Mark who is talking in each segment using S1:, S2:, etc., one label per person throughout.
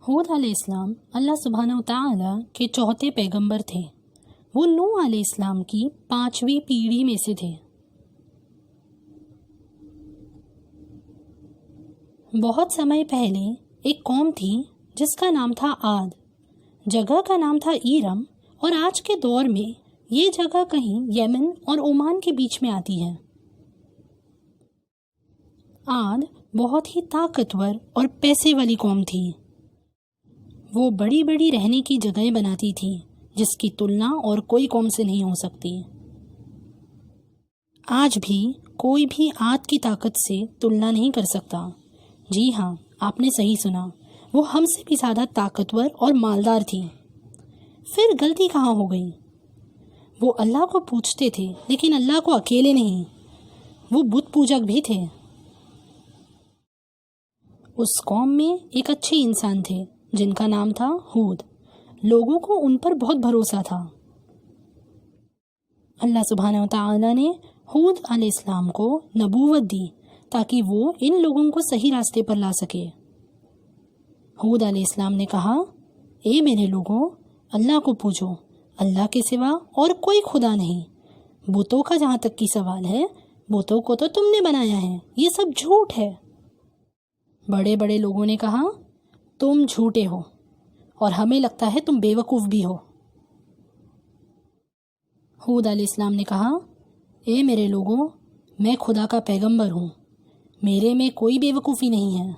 S1: ہود علیہ السلام اللہ سبحانہ وتعالی کے چوتھے پیغمبر تھے۔ وہ نوح علیہ السلام کی 5ویں پیڑھی میں سے تھے۔ بہت سمے پہلے ایک قوم تھی جس کا نام تھا عاد، جگہ کا نام تھا ایرم، اور آج کے دور میں یہ جگہ کہیں یمن اور عمان کے بیچ میں آتی ہے۔ عاد بہت ہی طاقتور اور پیسے والی قوم تھی۔ وہ بڑی بڑی رہنے کی جگہیں بناتی تھی جس کی تلنا اور کوئی قوم سے نہیں ہو سکتی۔ آج بھی کوئی بھی عاد کی طاقت سے تلنا نہیں کر سکتا۔ جی ہاں، آپ نے صحیح سنا، وہ ہم سے بھی زیادہ طاقتور اور مالدار تھی۔ پھر غلطی کہاں ہو گئی؟ وہ اللہ کو پوجتے تھے، لیکن اللہ کو اکیلے نہیں، وہ بت پوجک بھی تھے۔ اس قوم میں ایک اچھے انسان تھے جن کا نام تھا ہود۔ لوگوں کو ان پر بہت بھروسہ تھا۔ اللہ سبحانہ وتعالی نے ہود علیہ السلام کو نبوت دی تاکہ وہ ان لوگوں کو صحیح راستے پر لا سکے۔ ہود علیہ السلام نے کہا، اے میرے لوگوں، اللہ کو پوجو، اللہ کے سوا اور کوئی خدا نہیں۔ بتوں کا جہاں تک کی سوال ہے، بتوں کو تو تم نے بنایا ہے، یہ سب جھوٹ ہے۔ بڑے بڑے لوگوں نے کہا، تم جھوٹے ہو اور ہمیں لگتا ہے تم بے وقوف بھی ہو۔ ہود علیہ السلام نے کہا، اے میرے لوگوں، میں خدا کا پیغمبر ہوں، میرے میں کوئی بے وقوفی نہیں ہے۔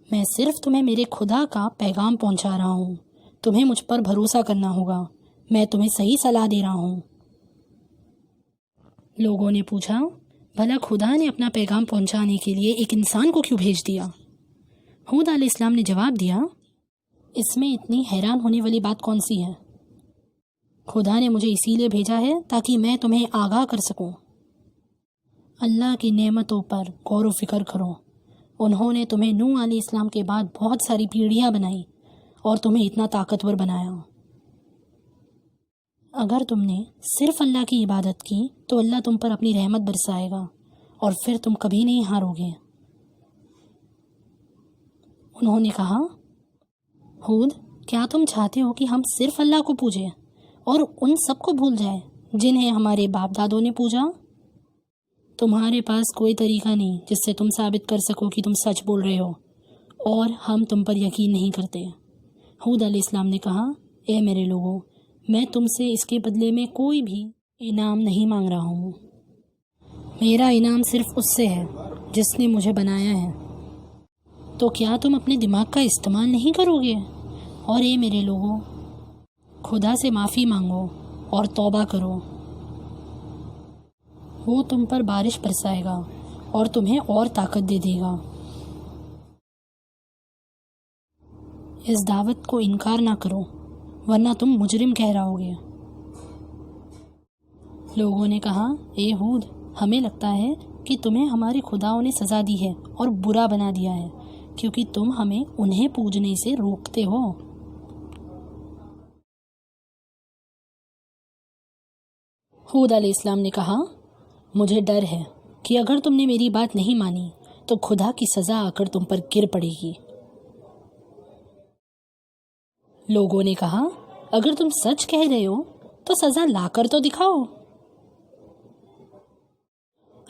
S1: میں صرف تمہیں میرے خدا کا پیغام پہنچا رہا ہوں، تمہیں مجھ پر بھروسہ کرنا ہوگا، میں تمہیں صحیح صلاح دے رہا ہوں۔ لوگوں نے پوچھا، بھلا خدا نے اپنا پیغام پہنچانے کے لیے ایک انسان کو کیوں بھیج دیا؟ ہود علیہ السلام نے جواب دیا، اس میں اتنی حیران ہونے والی بات کون سی ہے؟ خدا نے مجھے اسی لیے بھیجا ہے تاکہ میں تمہیں آگاہ کر سکوں۔ اللہ کی نعمتوں پر غور و فکر کرو۔ انہوں نے تمہیں نوح علیہ السلام کے بعد بہت ساری پیڑھیاں بنائی اور تمہیں اتنا طاقتور بنایا۔ اگر تم نے صرف اللہ کی عبادت کی تو اللہ تم پر اپنی رحمت برسائے گا اور پھر تم کبھی نہیں ہارو گے۔ انہوں نے کہا، ہود، کیا تم چاہتے ہو کہ ہم صرف اللہ کو پوجیں اور ان سب کو بھول جائیں جنہیں ہمارے باپ دادوں نے پوجا؟ تمہارے پاس کوئی طریقہ نہیں جس سے تم ثابت کر سکو کہ تم سچ بول رہے ہو، اور ہم تم پر یقین نہیں کرتے۔ ہود علیہ السلام نے کہا، اے میرے لوگوں، میں تم سے اس کے بدلے میں کوئی بھی انعام نہیں مانگ رہا ہوں۔ میرا انعام صرف اس سے ہے جس نے مجھے بنایا ہے۔ تو کیا تم اپنے دماغ کا استعمال نہیں کرو گے؟ اور اے میرے لوگوں، خدا سے معافی مانگو اور توبہ کرو، وہ تم پر بارش برسائے گا اور تمہیں اور طاقت دے دے گا۔ اس دعوت کو انکار نہ کرو ورنہ تم مجرم کہلاؤ گے۔ لوگوں نے کہا، اے ہود، ہمیں لگتا ہے کہ تمہیں ہمارے خداؤں نے سزا دی ہے اور برا بنا دیا ہے کیونکہ تم ہمیں انہیں پوجنے سے روکتے ہو۔ ہود علیہ السلام نے کہا، مجھے ڈر ہے کہ اگر تم نے میری بات نہیں مانی تو خدا کی سزا آ کر تم پر گر پڑے گی۔ لوگوں نے کہا، اگر تم سچ کہہ رہے ہو تو سزا لا کر تو دکھاؤ۔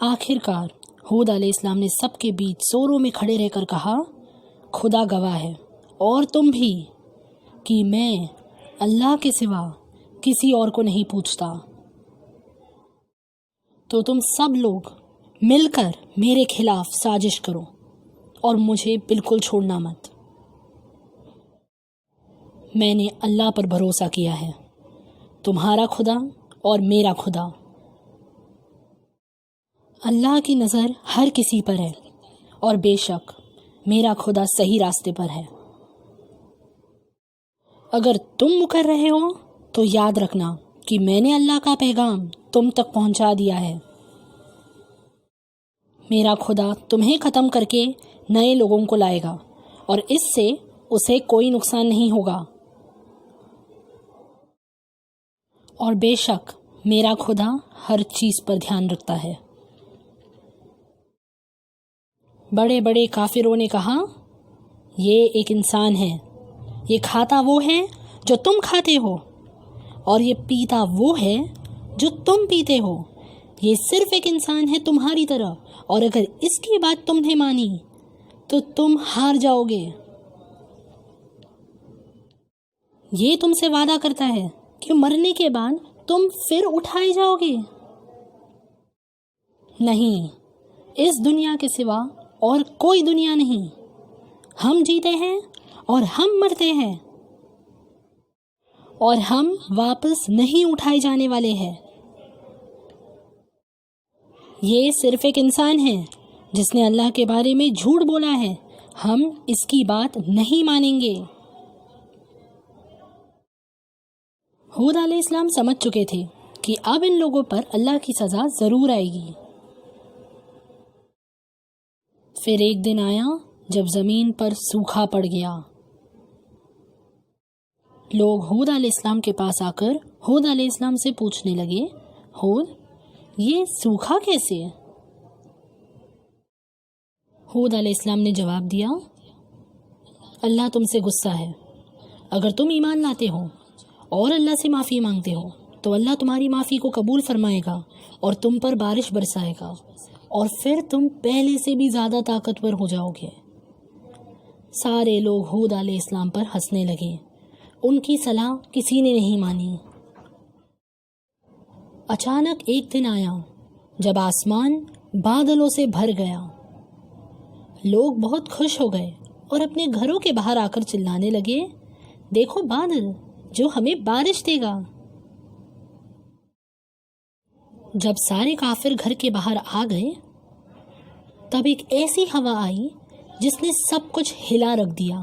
S1: آخر کار ہود علیہ السلام نے سب کے بیچ زوروں میں کھڑے رہ کر کہا، خدا گواہ ہے اور تم بھی کہ میں اللہ کے سوا کسی اور کو نہیں پوچھتا۔ تو تم سب لوگ مل کر میرے خلاف سازش کرو اور مجھے بالکل چھوڑنا مت۔ میں نے اللہ پر بھروسہ کیا ہے، تمہارا خدا اور میرا خدا۔ اللہ کی نظر ہر کسی پر ہے اور بے شک میرا خدا صحیح راستے پر ہے۔ اگر تم مکر رہے ہو تو یاد رکھنا کہ میں نے اللہ کا پیغام تم تک پہنچا دیا ہے۔ میرا خدا تمہیں ختم کر کے نئے لوگوں کو لائے گا اور اس سے اسے کوئی نقصان نہیں ہوگا، اور بے شک میرا خدا ہر چیز پر دھیان رکھتا ہے۔ بڑے بڑے کافروں نے کہا یہ ایک انسان ہے، یہ کھاتا وہ ہے جو تم کھاتے ہو، اور یہ پیتا وہ ہے جو تم پیتے ہو۔ یہ صرف ایک انسان ہے تمہاری طرح، اور اگر اس کی بات تم نے مانی تو تم ہار جاؤ گے۔ یہ تم سے وعدہ کرتا ہے کہ مرنے کے بعد تم پھر اٹھائے جاؤ گے۔ نہیں، اس دنیا کے سوا اور کوئی دنیا نہیں۔ ہم جیتے ہیں اور ہم مرتے ہیں، اور ہم واپس نہیں اٹھائے جانے والے ہیں۔ یہ صرف ایک انسان ہے جس نے اللہ کے بارے میں جھوٹ بولا ہے، ہم اس کی بات نہیں مانیں گے۔ ہود علیہ السلام سمجھ چکے تھے کہ اب ان لوگوں پر اللہ کی سزا ضرور آئے گی۔ پھر ایک دن آیا جب زمین پر سوکھا پڑ گیا۔ لوگ ہود علیہ السلام کے پاس آ کر ہود علیہ السلام سے پوچھنے لگے، ہود، یہ سوکھا کیسے ہے؟ ہود علیہ السلام نے جواب دیا، اللہ تم سے غصہ ہے۔ اگر تم ایمان لاتے ہو اور اللہ سے معافی مانگتے ہو تو اللہ تمہاری معافی کو قبول فرمائے گا اور تم پر بارش برسائے گا، اور پھر تم پہلے سے بھی زیادہ طاقتور ہو جاؤ گے۔ سارے لوگ ہود علیہ السلام پر ہنسنے لگے، ان کی صلاح کسی نے نہیں مانی۔ اچانک ایک دن آیا جب آسمان بادلوں سے بھر گیا۔ لوگ بہت خوش ہو گئے اور اپنے گھروں کے باہر آ کر چلانے لگے، دیکھو بادل جو ہمیں بارش دے گا۔ جب سارے کافر گھر کے باہر آ گئے تب ایک ایسی ہوا آئی جس نے سب کچھ ہلا رکھ دیا،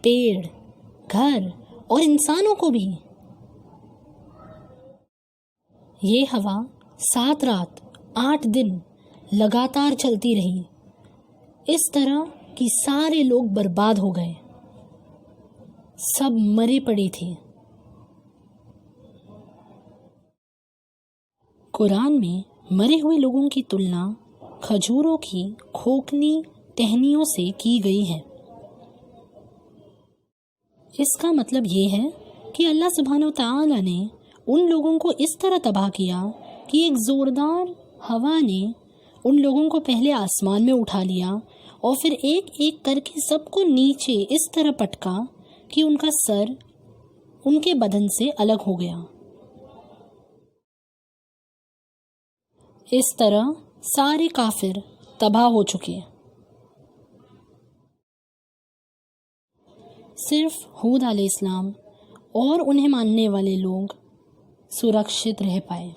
S1: پیڑ، گھر اور انسانوں کو بھی۔ یہ ہوا 7 رات 8 دن لگاتار چلتی رہی، اس طرح کہ سارے لوگ برباد ہو گئے، سب مرے پڑے تھے۔ قرآن میں مرے ہوئے لوگوں کی تلنا کھجوروں کی کھوکھلی ٹہنیوں سے کی گئی ہے۔ اس کا مطلب یہ ہے کہ اللہ سبحانہ و تعالی نے ان لوگوں کو اس طرح تباہ کیا کہ ایک زوردار ہوا نے ان لوگوں کو پہلے آسمان میں اٹھا لیا اور پھر ایک ایک کر کے سب کو نیچے اس طرح پٹکا کہ ان کا سر ان کے بدن سے الگ ہو گیا۔ اس طرح سارے کافر تباہ ہو چکے، صرف ہود علیہ السلام اور انہیں ماننے والے لوگ سرکشت رہ پائے۔